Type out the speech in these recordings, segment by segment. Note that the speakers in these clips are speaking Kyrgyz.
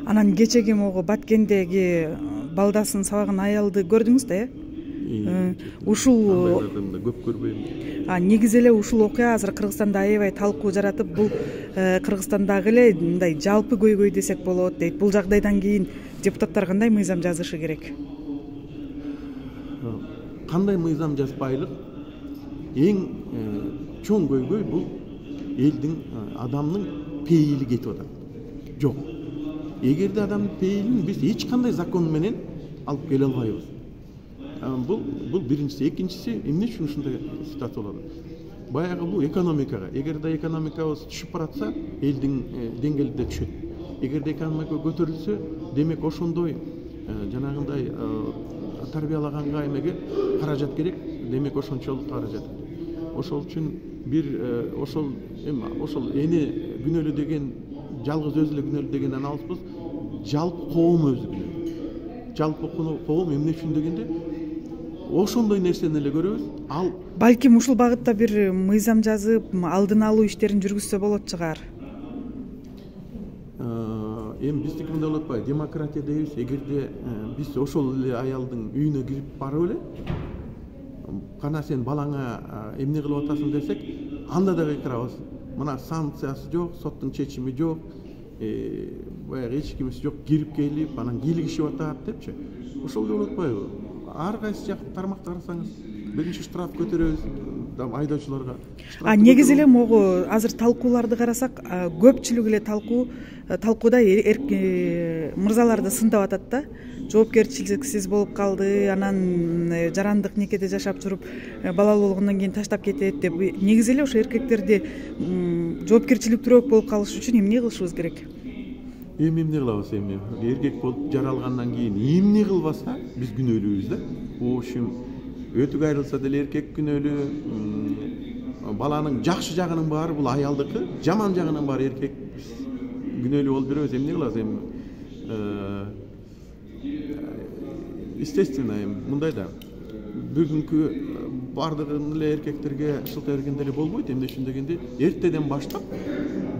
Анан кечеги могу Баткендеги балдасын сабаган аялды көрдүңүз да, ушул көп көрбөйм. Негизи эле ушул окуя азыр Кыргызстанда аябай талкуу жаратып, бул Кыргызстандагы эле мындай жалпы көйгөй десек болот дейт. Бул жагдайдан кийин депутаттар кандай мыйзам жазышы керек? Кандай мыйзам жазбайлык эң чоң көйгөй бул элдин адамдын пейили кетип атат. Жок. Эгерде адамдын пейилин биз эч кандай закон менен алып келе албайбыз. Бул биринчиси, экинчиси эмне үчүн ушундай ситуация болот? Баягы бул экономикага. Эгерде экономикабыз түшүп баратса, элдин деңгээли да түшөт. Эгерде экономика көтөрүлсө, демек ошондой жанагындай тарбиялаганга эмеге каражат керек, демек ошончолук каражат. Ошол үчүн ошол эне күнөөлүү деген жалгыз өзү эле күнөөлүү дегенден алыспыз. Жалпы коом өзү күнөөлүү. Жалпы коом эмне үчүн дегенде ошондой нерсени эле көрөбүз. Ал балким ушул багытта бир мыйзам жазып, алдын алуу иштерин жүргүзсө болот чыгар. Эми биздики мындай болуп атпайбы? Демократия дейбиз. Эгерде биз ошол эле аялдын үйүнө кирип барып эле кана сен балаңа эмне кылып атасың десек, анда да кыйкырабыз. Мына санкциясы жок, соттун чечими жок, баягы эч кимиси жок, кирип келип, анан кийлигишип атат депчи. Ошол болуп атпайбы? Ар кайсы жак тармакты карасаңыз, биринчи штраф көтөрөбүз айдоочуларга. Негизи эле могу азыр талкууларды карасак, көпчүлүк эле талкууда мырзаларды сындап атат да. Жоопкерчиликсиз болуп калды, анан жарандык некеде жашап туруп, балалуу болгондон кийин таштап кетет деп. Негизи эле ошо эркектерди жоопкерчиликтүүрөөк болуп калыш үчүн эмне кылышыбыз керек? Эмне кылабыз эми? Эркек болуп жаралгандан кийин эмне кылбаса биз күнөөлүүбүз да. В общем, өтүк айрылса деле эркек күнөөлүү, баланын жакшы жагынын баары бул аялдыкы, жаман жагынын баары эркек. Күнөөлүү болуп жүрөбүз. Эмне кылабыз эми? Естественно, мындай да бүгүнкү бардыгын эле эркектерге шылтый бергенде эле болбойт. Эмне үчүн дегенде, эртеден баштап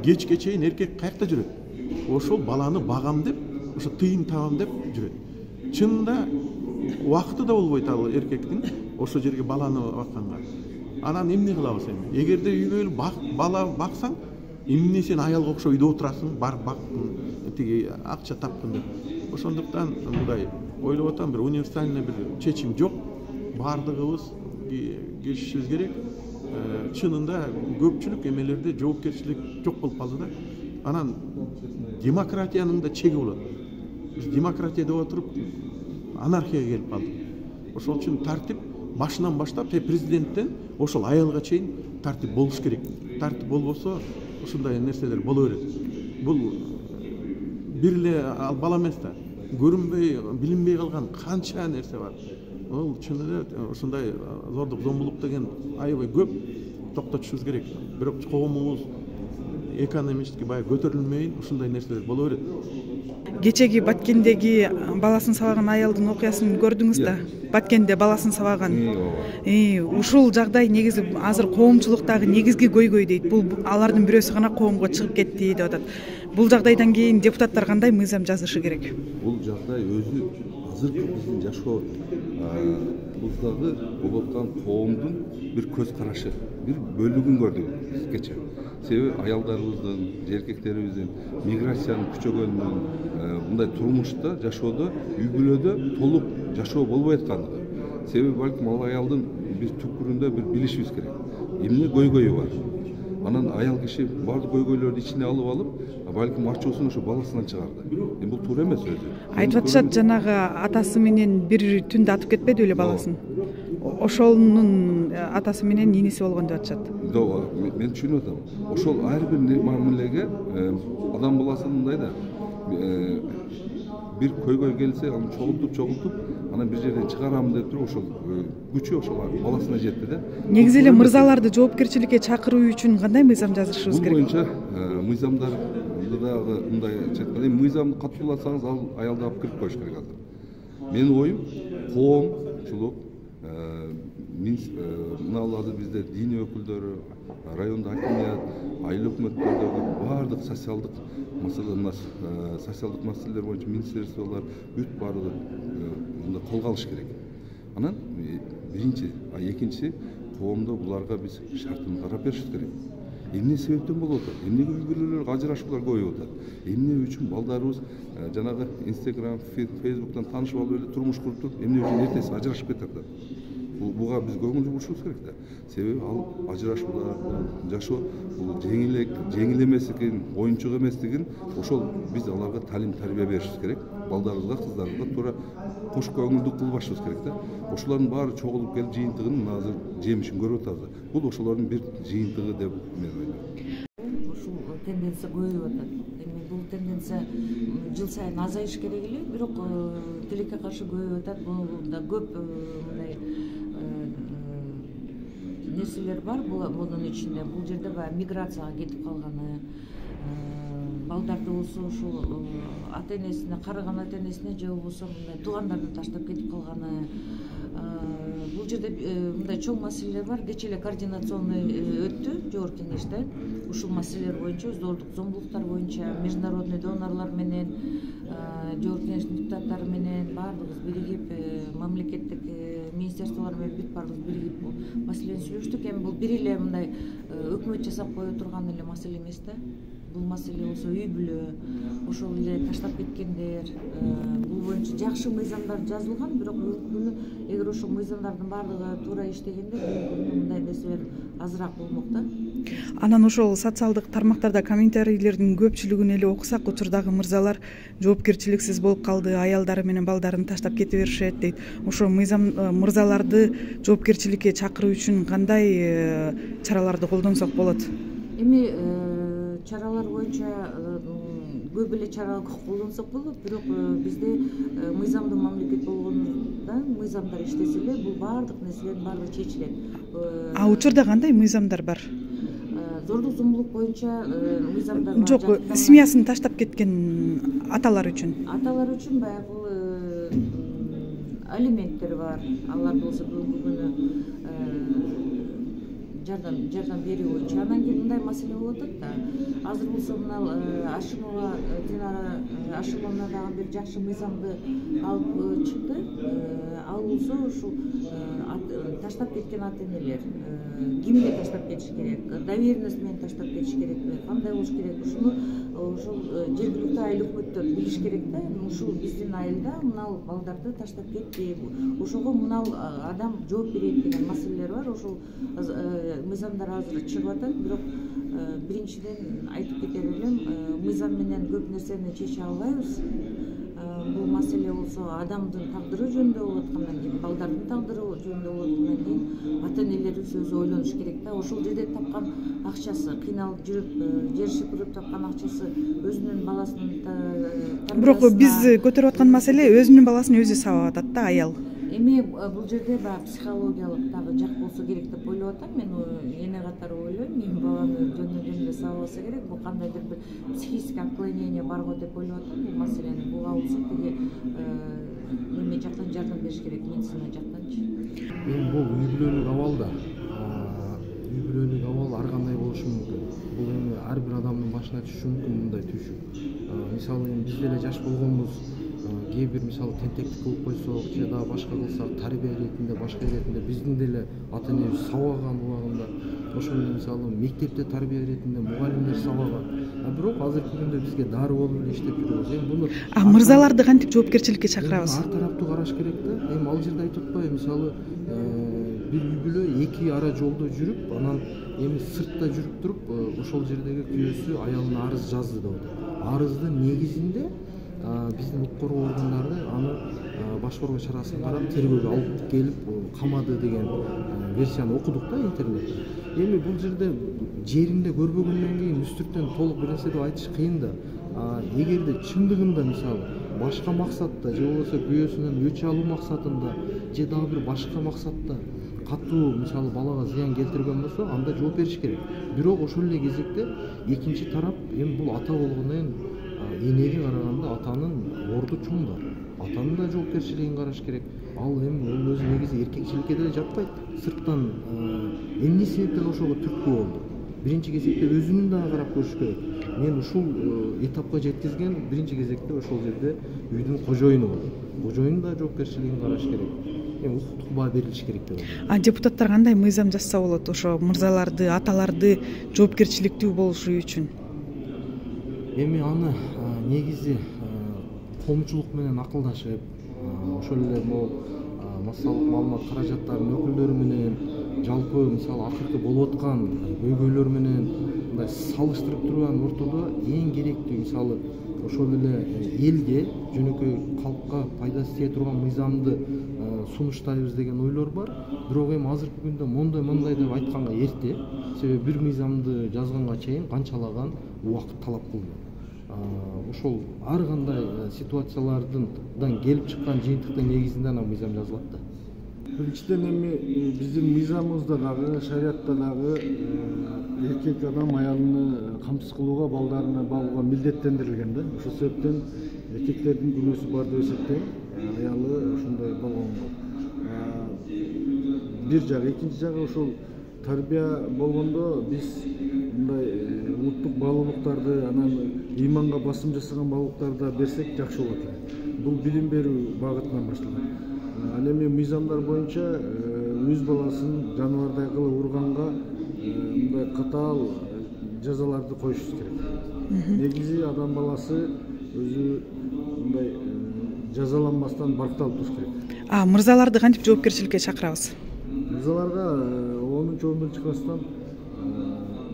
кечке чейин эркек каякта жүрөт? Ошол баланы багам деп, ошо тыйын табам деп жүрөт. Чынында убакыты да болбойт ал эркектин ошол жерге баланы бакканга. Анан эмне кылабыз эми? Эгерде үйгө бала баксаң, эмне сен аялга окшоп үйдө отурасың, бар бактың, тиги акча тапкын деп. Ошондуктан мындай ойлоп атам, бир универсальный бир чечим жок. Бардыгыбыз келишишибиз керек. Чынында көпчүлүк эмелерде жоопкерчилик жок болуп калды да. Анан демократиянын да чеги болот. Биз демократия деп отуруп анархияга келип калдык. Ошол үчүн тартип башынан баштап президенттен ошол аялга чейин тартип болуш керек. Тартип болбосо ушундай нерселер боло берет. Бул бир эле бала эмес да. Көрүнбөй, билинбей калган канча нерсе бар. Ол чынында ушундай зордук, зомбулук деген аябай көп, токтотушубуз керек. Бирок коомубуз экономически бай көтөрүлмөйүн ушундай нерселер боло берет. Кечеги Баткендеги баласын сабаган аялдын окуясын көрдүңүз да? Баткенде баласын сабаган. Ушул жагдай негизи азыр коомчулуктагы негизги көйгөй дейт. Бул алардын бирөөсү гана коомго чыгып кетти деп атат. Бул жагдайдан кийин депутаттар кандай мыйзам жазышы керек? Бул жагдай өзү азыркы биздин жашоо буздагы болуп аткан коомдун бир көз карашы, бир бөлүгүн көрдүк биз кече. Себеби аялдарыбыздын, эркектерибиздин миграциянын күчөгөнүнөн, мындай турмушта, жашоодо, үй бүлөдө толук жашоо болбой аткандыгы. Себеби балким ал аялдын бир түкпүрүндө бир билишибиз керек. Эмне көйгөйү бар? Анан аял киши бардык көйгөйлөрдү ичине алып, балким ачуусун ошо баласынан чыгарды. Бул туура эмес өзү. Айтып атышат, жанагы атасы менен бир түндө атып кетпеди беле баласын. Ошонун атасы менен иниси болгон деп атышат. Мен түшүнүп атам. Ошол ар бир мамилеге адам баласы мындай да бир көйгөй келсе, аны чогултуп, анан бир жерден чыгарам деп туруп ошол күчү ошол баласына жетти да. Негизи эле мырзаларды жоопкерчиликке чакыруу үчүн кандай мыйзам жазышыбыз керек? Бул боюнча мыйзамдарды дагы мындай айтканда, мыйзамды катууласаңыз, ал аялды алып кирип коюш керек азыр. Менин оюм, коомчулук мына азыр бизде диний өкүлдөрү, райондо акимият, айыл өкмөттөрдөгү баардык социалдык маселелер боюнча министрликтер бүт баардыгы мындай колго алыш керек. Анан биринчи, экинчиси коомдо буларга биз шартын карап беришибиз керек. Эмне себептен болуп атат? Эмнеге үй бүлөлөр ажырашуулар көбөйүп атат? Эмне үчүн балдарыбыз жанагы Instagram, Facebook'tan таанышып алып эле турмуш куруп туруп, эмне үчүн эртеси ажырашып кетип атат? Буга биз көңүл бурушубуз керек да. Себеби ал ажырашуулар, жашоо бул жеңил эмес экен, оюнчук эместигин ошол биз аларга талим тарбия беришибиз керек. Балдарыбызга, кыздарыбызга туура кош көңүлдүү кылбашыбыз керек да. Ошолордун баары чогулуп келип жыйынтыгын азыр жемишин көрүп атабыз. Бул ошолордун бир жыйынтыгы деп мен ойлойм. Ушул тенденция көбөйүп атат. Эми бул тенденция жыл сайын азайыш керек эле, бирок тилекке каршы көбөйүп атат. Бул да көп мындай нерселер бар. Мунун ичинде бул жерде баягы миграцияга кетип калганы, балдарды болсо ушул ата энесине, карыган ата энесине же болбосо мындай туугандарды таштап кетип калганы. Бул жерде мындай чоң маселелер бар. Кечээ эле координационный өттү жогорку кеңеште. Ушул маселелер боюнча, зомбулуктар боюнча международный донорлор менен, жогорку кеңештин депутаттары менен баардыгыбыз биригип, мамлекеттик министерстволор менен бүт баардыгыбыз биригип бул маселени сүйлөштүк. Эми бул бир эле мындай өкмөт жасап кое турган эле маселе эмес да. Бул маселе болсо үй бүлө, ошол эле таштап кеткендер, бул боюнча жакшы мыйзамдар жазылган, бирок бүгүнкү күнү эгер ошол мыйзамдардын баардыгы туура иштегенде бүгүнкү күнү мындай нерселер азыраак болмок да. Анан ошол социалдык тармактарда комментарийлердин көпчүлүгүн эле окусак, учурдагы мырзалар жоопкерчиликсиз болуп калды, аялдары менен балдарын таштап кете беришет дейт. Ошо мырзаларды жоопкерчиликке чакыруу үчүн кандай чараларды колдонсок болот? Эми чаралар боюнча көп эле чара колдонсок болот, бирок бизде мыйзамдуу мамлекет болгондон мыйзамдар иштесе эле бул баардык нерселердин баардыгы чечилет. Учурда кандай мыйзамдар бар? Зордук зомбулук боюнча мыйзамдар бар. Жок, семьясын таштап кеткен аталар үчүн. Аталар үчүн баягы алименттер бар. Алар болсо бүгүнкү күнү жардам берүү боюнча. Анан кийин мындай маселе болуп атат да. Азыр болсо мына Ашимова, Динара Ашимовна дагы бир жакшы мыйзамды алып чыкты. Ал болсо ушул таштап кеткен ата энелер кимге таштап кетиш керек, доверенность менен таштап кетиш керекпи, кандай болуш керек, ушуну ошол жергиликтүү айыл өкмөттөр билиш керек да. Ушул биздин айылда мынал балдарды таштап кетти, ошого мынал адам жооп берет деген маселелер бар. Ошол мыйзамдар азыр чыгып атат, бирок биринчиден айтып кетер элем, мыйзам менен көп нерсени чече албайбыз. Бул маселе болсо адамдын тагдыры жөнүндө болуп аткандан кийин, балдардын тагдыры жөнүндө болуп аткандан кийин ата энелерибиз өзү ойлонуш керек да. Ошол жерде тапкан акчасы, кыйналып жүрүп, жер шүпүрүп тапкан акчасы өзүнүн баласынын Бирок биз көтөрүп аткан маселе өзүнүн баласын өзү сабап атат да, аял. Эми бул жерде баягы психологиялык дагы жак болсо керек деп ойлоп атам. Мен эне катары ойлойм, менин баланы жөндөн эле сабаса керек. Бул кандайдыр бир психический отклонение барго деп ойлоп атам бул маселени. Буга болсо тиги эме жактан жардам бериш керек, медицина жактанчы. Эми бул үй бүлөлүк абалда, үй бүлөлүк абал ар кандай болушу мүмкүн. Бул эми ар бир адамдын башына түшүшү мүмкүн мындай түшүп. Мисалы эми биз деле жаш болгонбуз, кээ бир мисалы тентектик кылып койсок же да башка кылсак, тарбия иретинде, башка иретинде биздин деле ата энебиз сабаган убагында, ошол мисалы мектепте тарбия иретинде мугалимдер сабаган. Бирок азыркы күндө бизге дары болуп эле иштеп жүрөбүз. Эми буну Мырзаларды кантип жоопкерчиликке чакырабыз? Ар тараптуу караш керек да. Эми ал жерде айтып атпайбы, мисалы бир үй бүлө эки ара жолдо жүрүп, анан эми сыртта жүрүп туруп, ошол жердеги күйөөсү аялына арыз жазды деп атат. Арыздын негизинде биздин укук коргоо органдары аны башкаруу чарасын карап тергөөгө алып келип камады деген версияны окудук да интернетте. Эми бул жерде жеринде көрбөгөндөн кийин үстүртөн толук бир нерсе деп айтыш кыйын да. Эгерде чындыгында мисалы башка максатта же болбосо күйөөсүнөн өч алуу максатында же дагы бир башка максатта катуу мисалы балага зыян келтирген болсо, анда жооп бериш керек. Бирок ошол эле кезекте экинчи тарап эми бул ата болгондон кийин энеге караганда атанын орду чоң да. Атанын да жоопкерчилигин караш керек. ал эми ол өзү негизи эркекчиликке деле жатпайт. Сырттан эмне себептен ошого түрткү болду? Биринчи кезекте өзүнүн дагы карап көрүш керек. Мен ушул этапка жеткизген биринчи кезекте ошол жерде үйдүн кожоюну болду. Кожоюн да жоопкерчилигин караш керек. Эми укуктук баа берилиш керек деп ойлойм. Депутаттар кандай мыйзам жазса болот ошо мырзаларды, аталарды жоопкерчиликтүү болушу үчүн? Эми аны негизи коомчулук менен акылдашып, ошол эле могу массалык маалымат каражаттарынын өкүлдөрү менен жалпы мисалы акыркы болуп аткан көйгөйлөр менен мындай салыштырып турган ортодо эң керектүү мисалы ошол эле элге жөнөкөй калкка пайдасы тие турган мыйзамды сунуштайбыз деген ойлор бар. Бирок эми азыркы күндө мондай деп айтканга эрте. Себеби бир мыйзамды жазганга чейин канчалаган убакыт талап кылынат. Ошол ар кандай ситуациялардан келип чыккан жыйынтыктын негизинде ана мыйзам жазылат да. Биринчиден эми биздин мыйзамыбызда дагы, шариатта дагы эркек адам аялыны камсыз кылууга, балдарына багууга милдеттендирилген да. Ошол себептен эркектердин күнөөсү бар деп эсептейм. Аялы ушундай болгонго. Бир жагы, экинчи жагы ошол тарбия болгондо биз мындай улуттук баалуулуктарды, анан ыйманга басым жасаган баалуулуктарды берсек жакшы болот эле. Бул билим берүү багытынан башталат. Ал эми мыйзамдар боюнча өз баласын жаныбардай кылып урганга мындай катаал жазаларды коюшубуз керек. Негизи адам баласы өзү мындай жазаланбастан баркталып туруш керек. Мырзаларды кантип жоопкерчиликке чакырабыз? Мырзаларга 10-11 класстан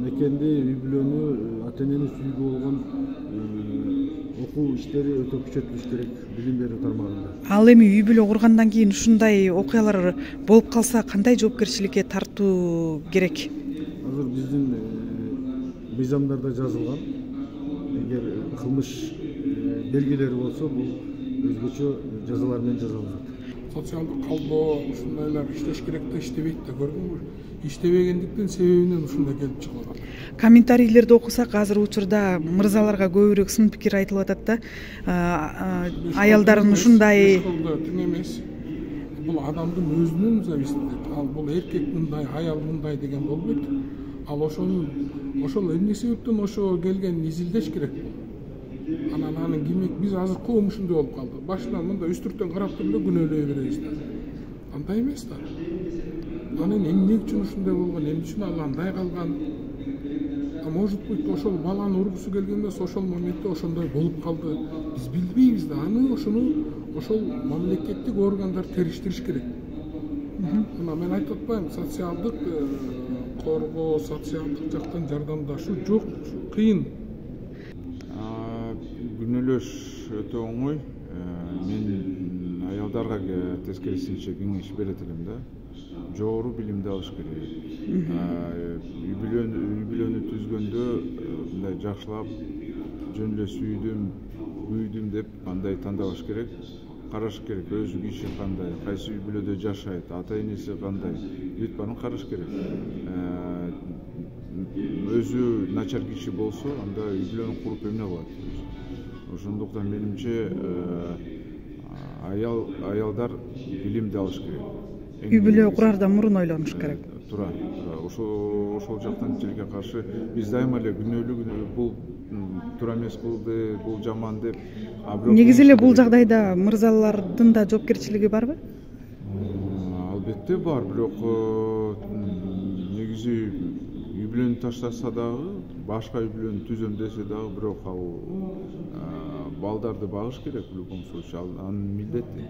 мекенди, үй бүлөнү, ата-энени сүйүүгө болгон окуу иштери өтө күчөтүлүш керек билим берүү тармагында. Ал эми үй бүлө кургандан кийин ушундай окуялар болуп калса кандай жоопкерчиликке тартуу керек? Азыр биздин мыйзамдарда жазылган. Эгер кылмыш белгилери болсо, бул өзгөчө жазалар менен жазаланат. Социалдык калдоо ушундайлар иштеш керек да, иштебейт да, көрдүңбү? Иштебегендиктен себебинен ушундай келип чыгып атат. Комментарийлерди окусак, азыр учурда мырзаларга көбүрөөк сын пикир айтылып атат да. Аялдардын ушундай тең эмес. Бул адамдын өзүнөн зависит. Ал бул эркек мындай, аял мындай деген болбойт. Ал ошол эмне себептен ошо келгенин изилдеш керек. Анан анын кимек биз азыр коом ушундай болуп калды. Башынан мындай үстүртөн карап туруп эле күнөөлөй беребиз да. Андай эмес да. Анын эмне үчүн ушундай болгон, эмне үчүн ал андай калган? Может быть, ошол баланы ургусу келген эмес, ошол моментте ошондой болуп калды. Биз билбейбиз да. Аны ошол мамлекеттик органдар териштириш керек. Мына мен айтып атпайм, социалдык коргоо, социалдык жактан жардамдашуу жок, кыйын. Күнөөлөш өтө оңой. Мен аялдарга тескерисинче кеңеш берет элем да. Жогору билимди алыш керек. Үй бүлөнү түзгөндө мындай жакшылап жөн эле сүйдүм, күйдүм деп андай тандабаш керек. Караш керек, өзү киши кандай, кайсы үй бүлөдө жашайт, ата-энеси кандай, бүт баарын караш керек. Өзү начар киши болсо, анда үй бүлөнү куруп эмне кылат? Ошондуктан менимче аялдар билимди алыш керек. Үй бүлө курардан мурун ойлонуш керек. Туура. Ошол жактан тилге каршы биз дайыма эле күнөөлүү бул туура эмес кылды, бул жаман деп. Негизи эле бул жагдайда мырзалардын да жоопкерчилиги барбы? Албетте бар, бирок негизи үй бүлөнү таштаса дагы, башка үй бүлөнү түзөм десе дагы, бирок ал балдарды багыш керек в любом случае, анын милдети.